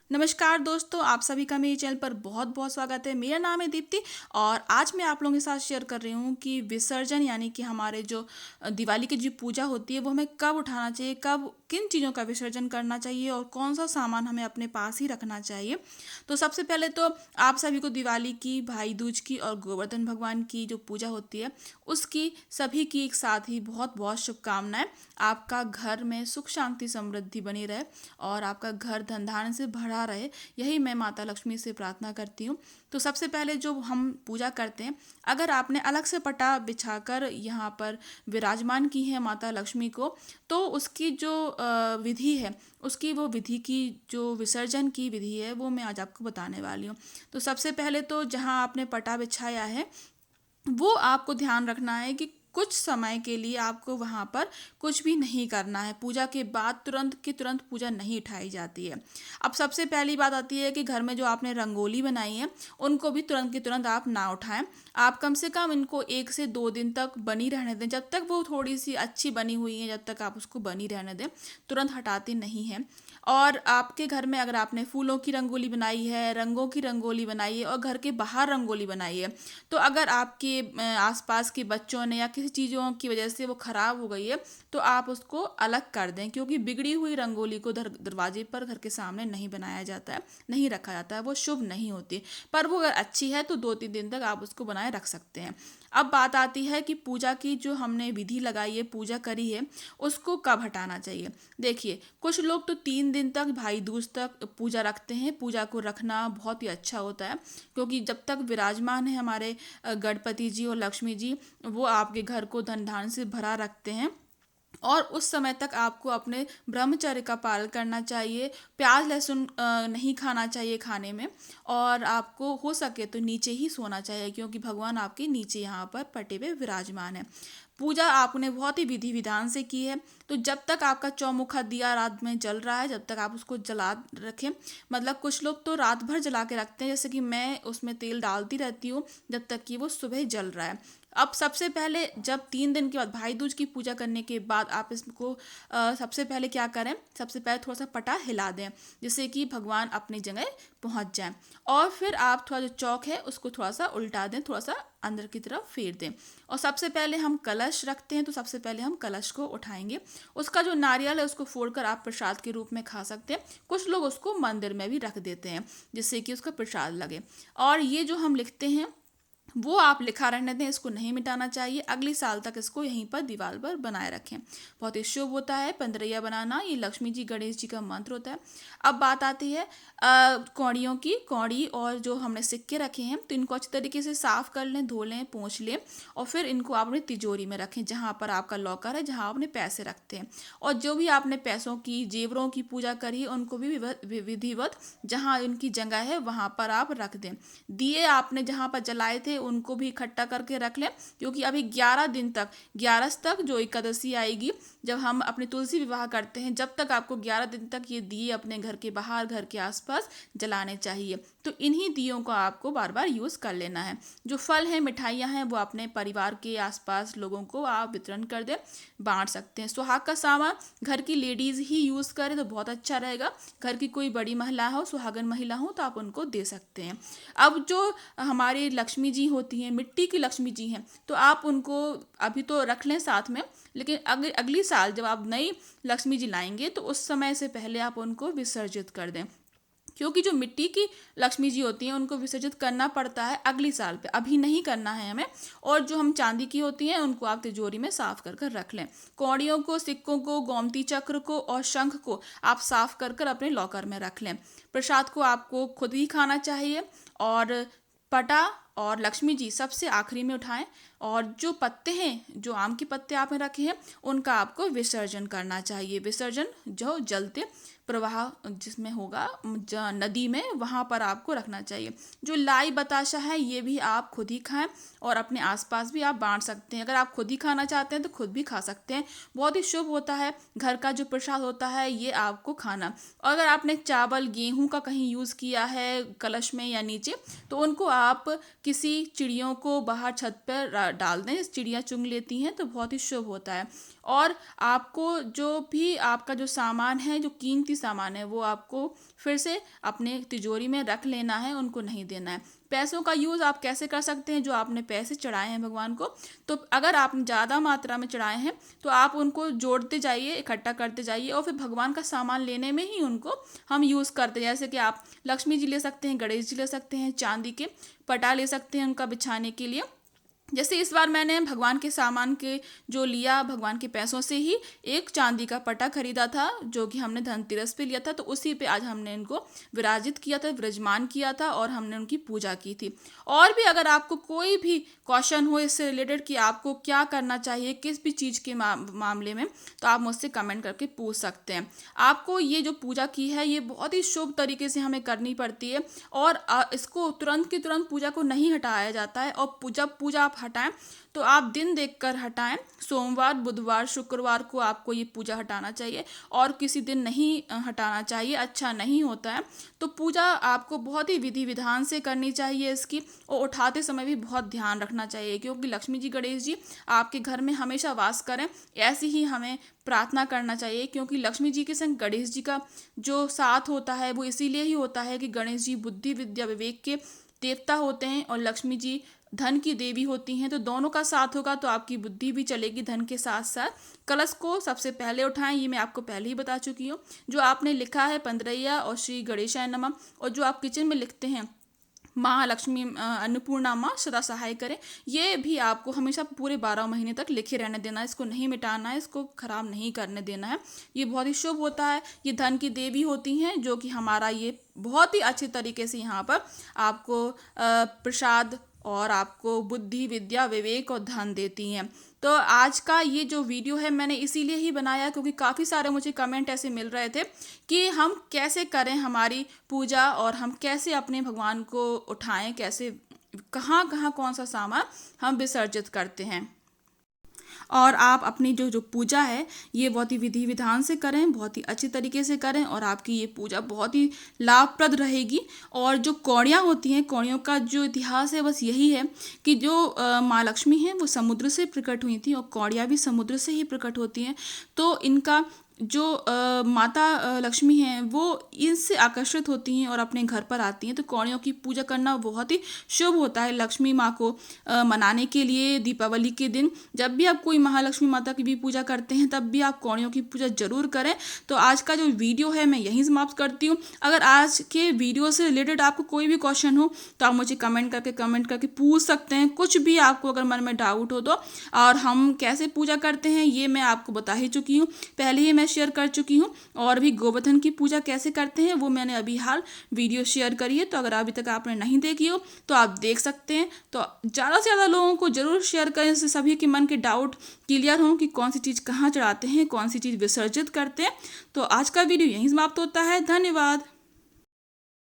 नमस्कार दोस्तों, आप सभी का मेरे चैनल पर बहुत बहुत स्वागत है। मेरा नाम है दीप्ति और आज मैं आप लोगों के साथ शेयर कर रही हूँ कि विसर्जन यानी कि हमारे जो दिवाली की जो पूजा होती है वो हमें कब उठाना चाहिए, कब किन चीज़ों का विसर्जन करना चाहिए और कौन सा सामान हमें अपने पास ही रखना चाहिए। तो सबसे पहले तो आप सभी को दिवाली की, भाई दूज की और गोवर्धन भगवान की जो पूजा होती है उसकी सभी की एक साथ ही बहुत बहुत शुभकामनाएं। आपका घर में सुख शांति समृद्धि बनी रहे और आपका घर धन धान्य से भरा रहे, यही मैं माता लक्ष्मी से प्रार्थना करती हूँ। तो सबसे पहले जो हम पूजा करते हैं, अगर आपने अलग से पटा बिछाकर यहाँ पर विराजमान की है माता लक्ष्मी को, तो उसकी जो विधि है, उसकी वो विधि की जो विसर्जन की विधि है वो मैं आज आपको बताने वाली हूँ। तो सबसे पहले तो जहाँ आपने पटा बिछाया है वो आपको ध्यान रखना है कि कुछ समय के लिए आपको वहाँ पर कुछ भी नहीं करना है। पूजा के बाद तुरंत की तुरंत पूजा नहीं उठाई जाती है। अब सबसे पहली बात आती है कि घर में जो आपने रंगोली बनाई है उनको भी तुरंत की तुरंत आप ना उठाएं। आप कम से कम इनको 1 से 2 दिन तक बनी रहने दें, जब तक वो थोड़ी सी अच्छी बनी हुई है जब तक आप उसको बनी रहने दें, तुरंत हटाते नहीं हैं। और आपके घर में अगर आपने फूलों की रंगोली बनाई है, रंगों की रंगोली बनाई है और घर के बाहर रंगोली बनाई है, तो अगर आपके आसपास के बच्चों ने या किसी चीज़ों की वजह से वो ख़राब हो गई है तो आप उसको अलग कर दें, क्योंकि बिगड़ी हुई रंगोली को दरवाजे पर घर के सामने नहीं बनाया जाता है, नहीं रखा जाता है, वो शुभ नहीं होती। पर वो अगर अच्छी है तो 2-3 दिन तक आप उसको बनाए रख सकते हैं। अब बात आती है कि पूजा की जो हमने विधि लगाई है, पूजा करी है, उसको कब हटाना चाहिए। देखिए, कुछ लोग तो 3 दिन तक, भाई दूज तक पूजा रखते हैं। पूजा को रखना बहुत ही अच्छा होता है, क्योंकि जब तक विराजमान है हमारे गणपति जी और लक्ष्मी जी, वो आपके घर को धन धान्य से भरा रखते हैं। और उस समय तक आपको अपने ब्रह्मचर्य का पालन करना चाहिए। प्याज लहसुन नहीं खाना चाहिए खाने में। और आपको हो सके तो नीचे ही सोना चाहिए, क्योंकि भगवान आपके नीचे यहाँ पर पटे हुए विराजमान है। पूजा आपने बहुत ही विधि विधान से की है, तो जब तक आपका चौमुखा दिया रात में जल रहा है, जब तक आप उसको जला रखें। मतलब कुछ लोग तो रात भर जला के रखते हैं, जैसे कि मैं उसमें तेल डालती रहती हूँ जब तक कि वो सुबह जल रहा है। अब सबसे पहले जब 3 दिन के बाद भाई दूज की पूजा करने के बाद आप इसको सबसे पहले क्या करें, सबसे पहले थोड़ा सा पटा हिला दें, जिससे कि भगवान अपनी जगह पहुंच जाएं। और फिर आप थोड़ा जो चौक है उसको थोड़ा सा उल्टा दें, थोड़ा सा अंदर की तरफ फेर दें। और सबसे पहले हम कलश रखते हैं, तो सबसे पहले हम कलश को उठाएंगे। उसका जो नारियल है उसको फोड़कर आप प्रसाद के रूप में खा सकते हैं। कुछ लोग उसको मंदिर में भी रख देते हैं, जिससे कि उसका प्रसाद लगे। और ये जो हम लिखते हैं वो आप लिखा रहने दें, इसको नहीं मिटाना चाहिए। अगले साल तक इसको यहीं पर दीवार पर बनाए रखें। बहुत ही शुभ होता है पंद्रैया बनाना, ये लक्ष्मी जी गणेश जी का मंत्र होता है। अब बात आती है कौड़ियों की। कौड़ी और जो हमने सिक्के रखे हैं, तो इनको अच्छी तरीके से साफ कर लें, धो लें, पोंछ लें। और फिर इनको आप अपनी तिजोरी में रखें, जहाँ पर आपका लॉकर है, जहाँ आपने पैसे रखते हैं। और जो भी आपने पैसों की, जेवरों की पूजा करी है, उनको भी विधिवत जहाँ इनकी जगह है वहाँ पर आप रख दें। दिए आपने जहाँ पर जलाए थे उनको भी इकट्ठा करके रख लें, क्योंकि अभी 11 दिन तक, 11 तक जो एकादशी आएगी, जब हम अपने तुलसी विवाह करते हैं, जब तक आपको 11 दिन तक ये दिए अपने घर के बाहर, घर के आसपास जलाने चाहिए। तो इन्हीं दियों को आपको बार बार यूज़ कर लेना है। जो फल हैं, मिठाइयाँ हैं, वो अपने परिवार के आसपास लोगों को आप वितरण कर दें, बांट सकते हैं। सुहाग का सामान घर की लेडीज़ ही यूज़ करें तो बहुत अच्छा रहेगा। घर की कोई बड़ी महिला हो, सुहागन महिला हो, तो आप उनको दे सकते हैं। अब जो हमारी लक्ष्मी जी होती हैं, मिट्टी की लक्ष्मी जी हैं, तो आप उनको अभी तो रख लें साथ में, लेकिन अगली साल जब आप नई लक्ष्मी जी लाएंगे तो उस समय से पहले आप उनको विसर्जित कर दें, क्योंकि जो मिट्टी की लक्ष्मी जी होती हैं उनको विसर्जित करना पड़ता है अगली साल पे, अभी नहीं करना है हमें। और जो हम चांदी की होती हैं उनको आप तिजोरी में साफ कर कर रख लें। कौड़ियों को, सिक्कों को, गोमती चक्र को और शंख को आप साफ कर कर अपने लॉकर में रख लें। प्रसाद को आपको खुद ही खाना चाहिए। और पटा और लक्ष्मी जी सबसे आखिरी में उठाएं। और जो पत्ते हैं, जो आम के पत्ते आपने रखे हैं, उनका आपको विसर्जन करना चाहिए। विसर्जन जो जलते प्रवाह जिसमें होगा नदी में, वहाँ पर आपको रखना चाहिए। जो लाई बताशा है ये भी आप खुद ही खाएं और अपने आसपास भी आप बांट सकते हैं। अगर आप खुद ही खाना चाहते हैं तो खुद भी खा सकते हैं। बहुत ही शुभ होता है, घर का जो प्रसाद होता है ये आपको खाना। और अगर आपने चावल, गेहूं का कहीं यूज़ किया है कलश में या नीचे, तो उनको आप किसी चिड़ियों को बाहर छत पर डाल दें, चिड़िया चुंग लेती हैं, तो बहुत ही शुभ होता है। और आपको जो भी आपका जो सामान है, जो कीमती सामान है, वो आपको फिर से अपने तिजोरी में रख लेना है, उनको नहीं देना है। पैसों का यूज़ आप कैसे कर सकते हैं, जो आपने पैसे चढ़ाए हैं भगवान को, तो अगर आपने ज़्यादा मात्रा में चढ़ाए हैं तो आप उनको जोड़ते जाइए, इकट्ठा करते जाइए और फिर भगवान का सामान लेने में ही उनको हम यूज़ करते हैं। जैसे कि आप लक्ष्मी जी ले सकते हैं, गणेश जी ले सकते हैं, चांदी के पटा ले सकते हैं उनका बिछाने के लिए। जैसे इस बार मैंने भगवान के सामान के जो लिया, भगवान के पैसों से ही एक चांदी का पटा खरीदा था, जो कि हमने धनतेरस पे लिया था, तो उसी पे आज हमने इनको विराजित किया था, विराजमान किया था और हमने उनकी पूजा की थी। और भी अगर आपको कोई भी क्वेश्चन हो इससे रिलेटेड कि आपको क्या करना चाहिए किस भी चीज़ के मामले में, तो आप मुझसे कमेंट करके पूछ सकते हैं। आपको ये जो पूजा की है ये बहुत ही शुभ तरीके से हमें करनी पड़ती है और इसको तुरंत की तुरंत पूजा को नहीं हटाया जाता है। और जब पूजा आप हटाएं तो आप दिन देखकर हटाएं। सोमवार, बुधवार, शुक्रवार को आपको ये पूजा हटाना चाहिए और किसी दिन नहीं हटाना चाहिए, अच्छा नहीं होता है। तो पूजा आपको बहुत ही विधि विधान से करनी चाहिए इसकी, और उठाते समय भी बहुत ध्यान रखना चाहिए, क्योंकि लक्ष्मी जी, गणेश जी आपके घर में हमेशा वास करें, ऐसी ही हमें प्रार्थना करना चाहिए। क्योंकि लक्ष्मी जी के संग गणेश जी का जो साथ होता है वो इसीलिए ही होता है कि गणेश जी बुद्धि, विद्या, विवेक के देवता होते हैं और लक्ष्मी जी धन की देवी होती हैं। तो दोनों का साथ होगा तो आपकी बुद्धि भी चलेगी धन के साथ साथ। कलश को सबसे पहले उठाएं, ये मैं आपको पहले ही बता चुकी हूँ। जो आपने लिखा है पंद्रैया और श्री गणेशाय नमः, और जो आप किचन में लिखते हैं महालक्ष्मी अन्नपूर्णा माँ सदा सहाय करें, ये भी आपको हमेशा पूरे 12 महीने तक लिखे रहने देना है। इसको नहीं मिटाना है, इसको खराब नहीं करने देना है। ये बहुत ही शुभ होता है। ये धन की देवी होती हैं जो कि हमारा ये बहुत ही अच्छे तरीके से यहाँ पर आपको प्रसाद और आपको बुद्धि, विद्या, विवेक और धन देती हैं। तो आज का ये जो वीडियो है मैंने इसीलिए ही बनाया क्योंकि काफ़ी सारे मुझे कमेंट ऐसे मिल रहे थे कि हम कैसे करें हमारी पूजा और हम कैसे अपने भगवान को उठाएं, कैसे कहाँ कहाँ कौन सा सामान हम विसर्जित करते हैं। और आप अपनी जो जो पूजा है ये बहुत ही विधि विधान से करें, बहुत ही अच्छी तरीके से करें और आपकी ये पूजा बहुत ही लाभप्रद रहेगी। और जो कौड़ियाँ होती हैं, कौड़ियों का जो इतिहास है बस यही है कि जो माँ लक्ष्मी हैं वो समुद्र से प्रकट हुई थी और कौड़ियाँ भी समुद्र से ही प्रकट होती हैं। तो इनका जो माता लक्ष्मी हैं वो इनसे आकर्षित होती हैं और अपने घर पर आती हैं। तो कौड़ियों की पूजा करना बहुत ही शुभ होता है लक्ष्मी माँ को मनाने के लिए। दीपावली के दिन जब भी आप कोई महालक्ष्मी माता की भी पूजा करते हैं तब भी आप कौड़ियों की पूजा जरूर करें। तो आज का जो वीडियो है मैं यहीं समाप्त करती हूँ। अगर आज के वीडियो से रिलेटेड आपको कोई भी क्वेश्चन हो तो आप मुझे कमेंट करके पूछ सकते हैं। कुछ भी आपको अगर मन में डाउट हो तो, और हम कैसे पूजा करते हैं ये मैं आपको बता ही चुकी हूँ, पहले ही मैं शेयर कर चुकी हूँ। और भी गोवर्धन की पूजा कैसे करते हैं वो मैंने अभी हाल वीडियो शेयर करी है, तो अगर अभी तक आपने नहीं देखी हो तो आप देख सकते हैं। तो ज़्यादा से ज़्यादा लोगों को जरूर शेयर करें, इससे सभी के मन के डाउट क्लियर हों कि कौन सी चीज़ कहाँ चढ़ाते हैं, कौन सी चीज़ विसर्जित करते हैं। तो आज का वीडियो यहीं समाप्त होता है। धन्यवाद।